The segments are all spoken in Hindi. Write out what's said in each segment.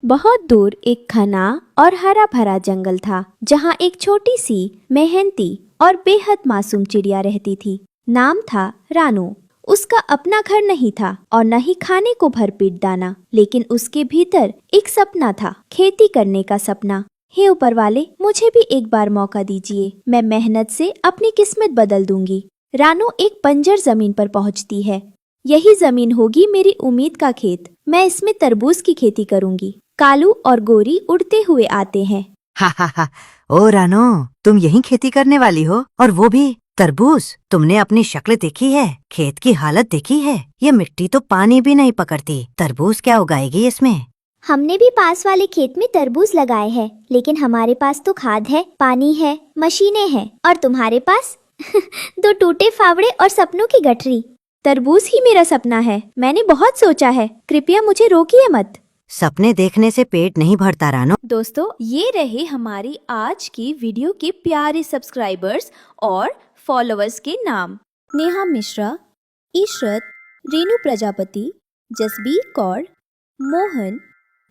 बहुत दूर एक घना और हरा भरा जंगल था, जहाँ एक छोटी सी मेहनती और बेहद मासूम चिड़िया रहती थी। नाम था रानू। उसका अपना घर नहीं था और न ही खाने को भरपेट दाना, लेकिन उसके भीतर एक सपना था, खेती करने का सपना। हे ऊपर वाले, मुझे भी एक बार मौका दीजिए, मैं मेहनत से अपनी किस्मत बदल दूंगी। रानू एक बंजर जमीन पर पहुंचती है। यही जमीन होगी मेरी उम्मीद का खेत, मैं इसमें तरबूज की खेती करूंगी। कालू और गोरी उड़ते हुए आते हैं। हा हा हा। ओ रानो, तुम यहीं खेती करने वाली हो, और वो भी तरबूज। तुमने अपनी शक्ल देखी है, खेत की हालत देखी है? ये मिट्टी तो पानी भी नहीं पकड़ती, तरबूज क्या उगाएगी इसमें? हमने भी पास वाले खेत में तरबूज लगाए हैं, लेकिन हमारे पास तो खाद है, पानी है, मशीनें हैं, और तुम्हारे पास दो टूटे फावड़े और सपनों की गठरी। तरबूज ही मेरा सपना है, मैंने बहुत सोचा है, कृपया मुझे रोकिए मत। सपने देखने से पेट नहीं भरता रानो। दोस्तों, ये रहे हमारी आज की वीडियो के प्यारे सब्सक्राइबर्स और फॉलोअर्स के नाम। नेहा मिश्रा, इशरत, रेनू प्रजापति, जसबीर कौर, मोहन,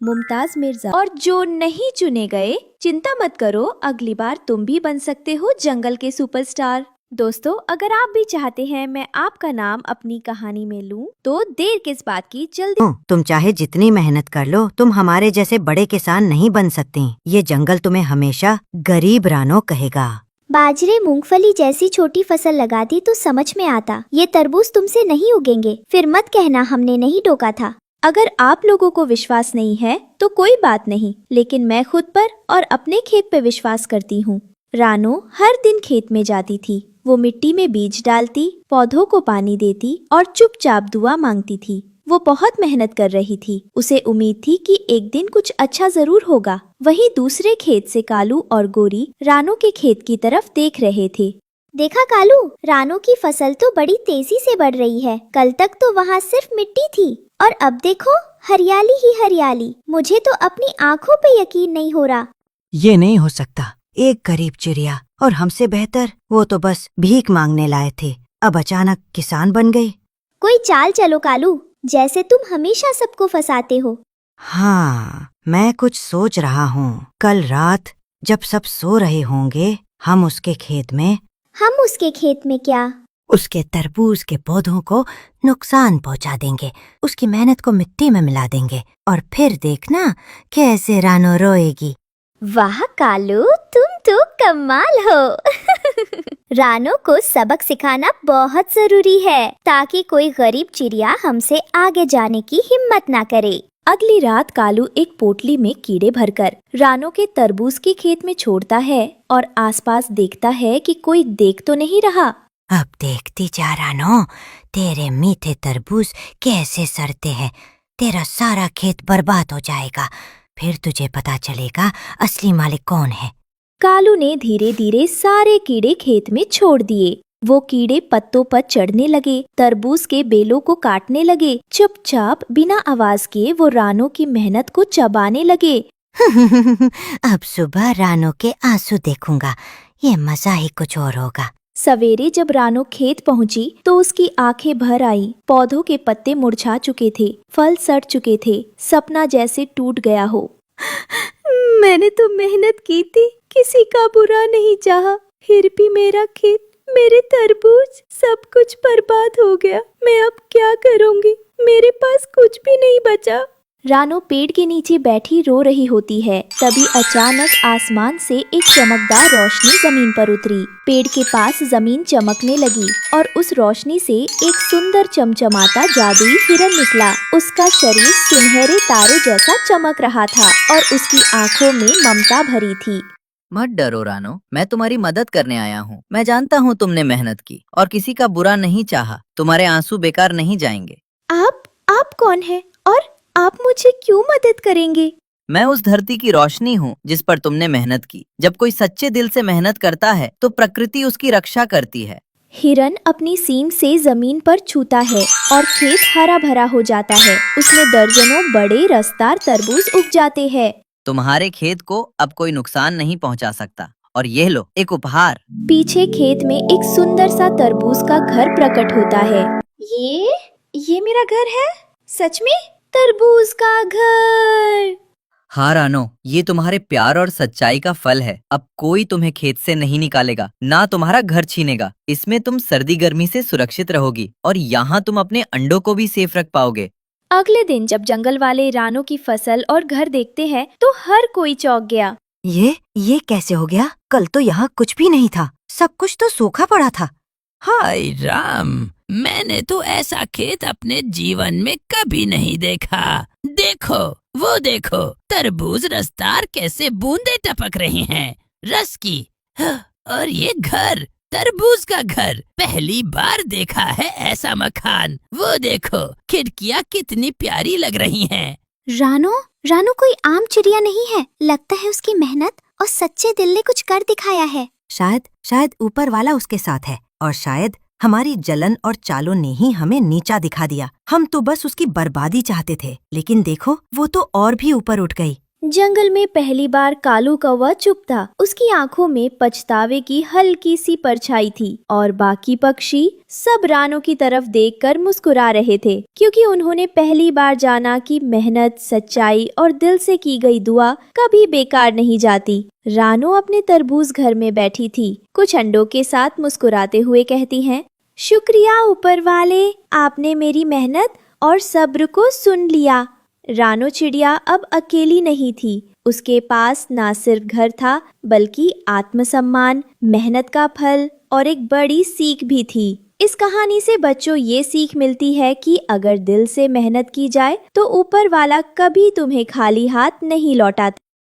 मुमताज मिर्जा। और जो नहीं चुने गए, चिंता मत करो, अगली बार तुम भी बन सकते हो जंगल के सुपरस्टार। दोस्तों, अगर आप भी चाहते हैं मैं आपका नाम अपनी कहानी में लूं, तो देर किस बात की, जल्दी। तुम चाहे जितनी मेहनत कर लो, तुम हमारे जैसे बड़े किसान नहीं बन सकती। ये जंगल तुम्हें हमेशा गरीब रानो कहेगा। बाजरे मूंगफली जैसी छोटी फसल लगाती तो समझ में आता, ये तरबूज तुमसे नहीं उगेंगे। फिर मत कहना हमने नहीं टोका था। अगर आप लोगों को विश्वास नहीं है तो कोई बात नहीं, लेकिन मैं खुद पर और अपने खेत पे विश्वास करती हूँ। रानो हर दिन खेत में जाती थी। वो मिट्टी में बीज डालती, पौधों को पानी देती और चुपचाप दुआ मांगती थी। वो बहुत मेहनत कर रही थी। उसे उम्मीद थी कि एक दिन कुछ अच्छा जरूर होगा। वहीं दूसरे खेत से कालू और गोरी रानो के खेत की तरफ देख रहे थे। देखा कालू, रानो की फसल तो बड़ी तेजी से बढ़ रही है। कल तक तो वहाँ सिर्फ मिट्टी थी, और अब देखो हरियाली ही हरियाली। मुझे तो अपनी आँखों पे यकीन नहीं हो रहा। ये नहीं हो सकता। एक गरीब चिड़िया और हमसे बेहतर, वो तो बस भीख मांगने लाए थे, अब अचानक किसान बन गई। कोई चाल चलो कालू, जैसे तुम हमेशा सबको फंसाते हो। हाँ, मैं कुछ सोच रहा हूँ। कल रात जब सब सो रहे होंगे, हम उसके खेत में क्या? उसके तरबूज के पौधों को नुकसान पहुंचा देंगे, उसकी मेहनत को मिट्टी में मिला देंगे, और फिर देखना कैसे रानो रोएगी। वाह कालू, तुम तो कमाल हो। रानो को सबक सिखाना बहुत जरूरी है, ताकि कोई गरीब चिड़िया हमसे आगे जाने की हिम्मत ना करे। अगली रात कालू एक पोटली में कीड़े भरकर रानो के तरबूज के खेत में छोड़ता है और आसपास देखता है कि कोई देख तो नहीं रहा। अब देखती जा रानो, तेरे मीठे तरबूज कैसे सड़ते हैं। तेरा सारा खेत बर्बाद हो जाएगा, फिर तुझे पता चलेगा असली मालिक कौन है। कालू ने धीरे धीरे सारे कीड़े खेत में छोड़ दिए। वो कीड़े पत्तों पर चढ़ने लगे, तरबूज के बेलों को काटने लगे। चुपचाप बिना आवाज किए वो रानो की मेहनत को चबाने लगे। अब सुबह रानो के आंसू देखूंगा, ये मजा ही कुछ और होगा। सवेरे जब रानो खेत पहुंची तो उसकी आंखें भर आई। पौधों के पत्ते मुरझा चुके थे, फल सड़ चुके थे, सपना जैसे टूट गया हो। मैंने तो मेहनत की थी, किसी का बुरा नहीं चाहा, फिर भी मेरा खेत, मेरे तरबूज, सब कुछ बर्बाद हो गया। मैं अब क्या करूंगी? मेरे पास कुछ भी नहीं बचा। रानो पेड़ के नीचे बैठी रो रही होती है। तभी अचानक आसमान से एक चमकदार रोशनी जमीन पर उतरी। पेड़ के पास जमीन चमकने लगी और उस रोशनी से एक सुंदर चमचमाता जादुई हिरन निकला। उसका शरीर सुनहरे तारों जैसा चमक रहा था और उसकी आंखों में ममता भरी थी। मत डरो रानो, मैं तुम्हारी मदद करने आया हूँ। मैं जानता हूँ तुमने मेहनत की और किसी का बुरा नहीं चाहा। तुम्हारे आंसू बेकार नहीं जाएंगे। आप कौन है और आप मुझे क्यों मदद करेंगे? मैं उस धरती की रोशनी हूँ जिस पर तुमने मेहनत की। जब कोई सच्चे दिल से मेहनत करता है तो प्रकृति उसकी रक्षा करती है। हिरन अपनी सींग से जमीन पर छूता है और खेत हरा भरा हो जाता है। उसमें दर्जनों बड़े रसदार तरबूज उग जाते हैं। तुम्हारे खेत को अब कोई नुकसान नहीं पहुंचा सकता। और ये लो एक उपहार। पीछे खेत में एक सुंदर सा तरबूज का घर प्रकट होता है। ये मेरा घर है? सच में? तरबूज का घर। हाँ रानो, ये तुम्हारे प्यार और सच्चाई का फल है। अब कोई तुम्हें खेत से नहीं निकालेगा, ना तुम्हारा घर छीनेगा। इसमें तुम सर्दी गर्मी से सुरक्षित रहोगी और यहाँ तुम अपने अंडों को भी सेफ रख पाओगे। अगले दिन जब जंगल वाले रानो की फसल और घर देखते हैं तो हर कोई चौंक गया। ये कैसे हो गया? कल तो यहाँ कुछ भी नहीं था, सब कुछ तो सूखा पड़ा था। हाय राम, मैंने तो ऐसा खेत अपने जीवन में कभी नहीं देखा। देखो, वो देखो, तरबूज रसदार कैसे बूंदे टपक रही हैं रस की। और ये घर, तरबूज का घर, पहली बार देखा है ऐसा मकान। वो देखो, खिड़कियाँ कितनी प्यारी लग रही हैं। रानो कोई आम चिड़िया नहीं है, लगता है उसकी मेहनत और सच्चे दिल ने कुछ कर दिखाया है। शायद ऊपर वाला उसके साथ है, और शायद हमारी जलन और चालों ने ही हमें नीचा दिखा दिया। हम तो बस उसकी बर्बादी चाहते थे, लेकिन देखो वो तो और भी ऊपर उठ गई। जंगल में पहली बार कालू कौवा चुप था। उसकी आंखों में पछतावे की हल्की सी परछाई थी और बाकी पक्षी सब रानो की तरफ देखकर मुस्कुरा रहे थे, क्योंकि उन्होंने पहली बार जाना कि मेहनत, सच्चाई और दिल से की गई दुआ कभी बेकार नहीं जाती। रानो अपने तरबूज घर में बैठी थी, कुछ अंडों के साथ मुस्कुराते हुए कहती हैं, शुक्रिया ऊपर वाले, आपने मेरी मेहनत और सब्र को सुन लिया। रानो चिड़िया अब अकेली नहीं थी। उसके पास ना सिर्फ घर था, बल्कि आत्मसम्मान, मेहनत का फल और एक बड़ी सीख भी थी। इस कहानी से बच्चों ये सीख मिलती है कि अगर दिल से मेहनत की जाए तो ऊपर वाला कभी तुम्हें खाली हाथ नहीं लौटाता।